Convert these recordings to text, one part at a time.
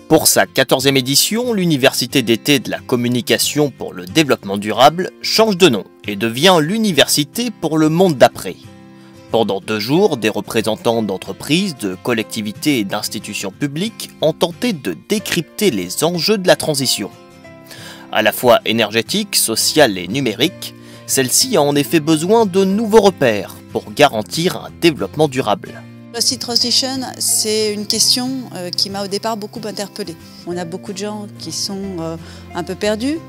Pour sa 14e édition, l'Université d'été de la communication pour le développement durable change de nom et devient l'Université pour le monde d'après. Pendant 2 jours, des représentants d'entreprises, de collectivités et d'institutions publiques ont tenté de décrypter les enjeux de la transition. À la fois énergétique, sociale et numérique, celle-ci a en effet besoin de nouveaux repères pour garantir un développement durable. Lost Transition, c'est une question qui m'a au départ beaucoup interpellée. On a beaucoup de gens qui sont un peu perdus.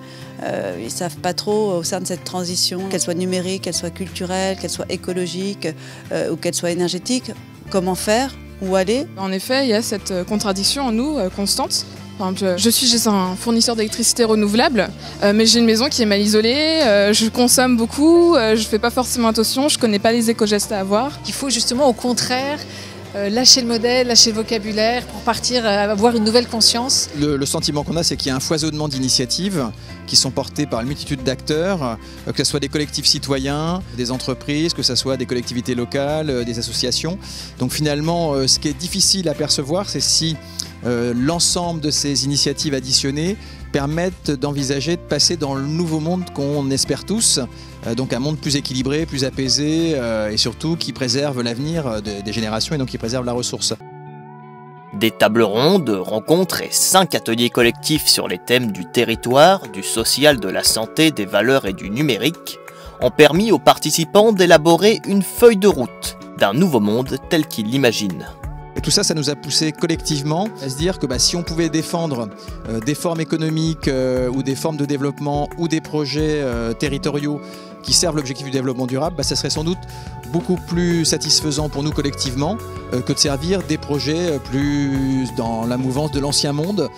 Ils ne savent pas trop au sein de cette transition, qu'elle soit numérique, qu'elle soit culturelle, qu'elle soit écologique ou qu'elle soit énergétique, comment faire, où aller. En effet, il y a cette contradiction en nous constante. Par exemple, je suis chez un fournisseur d'électricité renouvelable, mais j'ai une maison qui est mal isolée, je consomme beaucoup, je ne fais pas forcément attention, je ne connais pas les éco-gestes à avoir. Il faut justement au contraire lâcher le modèle, lâcher le vocabulaire pour partir avoir une nouvelle conscience. Le sentiment qu'on a, c'est qu'il y a un foisonnement d'initiatives qui sont portées par une multitude d'acteurs, que ce soit des collectifs citoyens, des entreprises, que ce soit des collectivités locales, des associations. Donc finalement, ce qui est difficile à percevoir, c'est si l'ensemble de ces initiatives additionnées permettent d'envisager de passer dans le nouveau monde qu'on espère tous, donc un monde plus équilibré, plus apaisé et surtout qui préserve l'avenir des générations et donc qui préserve la ressource. Des tables rondes, rencontres et 5 ateliers collectifs sur les thèmes du territoire, du social, de la santé, des valeurs et du numérique ont permis aux participants d'élaborer une feuille de route d'un nouveau monde tel qu'ils l'imaginent. Et tout ça, ça nous a poussé collectivement à se dire que si on pouvait défendre des formes économiques ou des formes de développement ou des projets territoriaux qui servent l'objectif du développement durable, ça serait sans doute beaucoup plus satisfaisant pour nous collectivement que de servir des projets plus dans la mouvance de l'ancien monde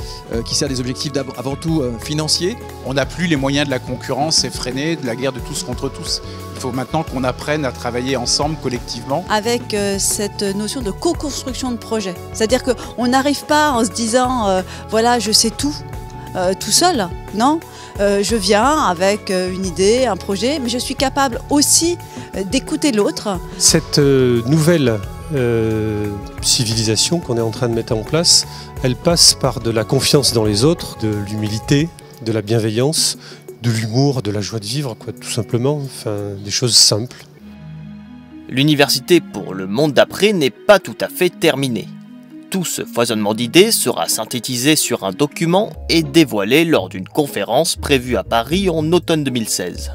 qui sert des objectifs avant tout financiers. On n'a plus les moyens de la concurrence effrénée, de la guerre de tous contre tous. Il faut maintenant qu'on apprenne à travailler ensemble, collectivement. Avec cette notion de co-construction de projet. C'est-à-dire qu'on n'arrive pas en se disant voilà, je sais tout seul, non. Je viens avec une idée, un projet, mais je suis capable aussi d'écouter l'autre. Cette nouvelle civilisation qu'on est en train de mettre en place, elle passe par de la confiance dans les autres, de l'humilité, de la bienveillance, de l'humour, de la joie de vivre, tout simplement, des choses simples. L'Université pour le monde d'après n'est pas tout à fait terminée. Tout ce foisonnement d'idées sera synthétisé sur un document et dévoilé lors d'une conférence prévue à Paris en automne 2016.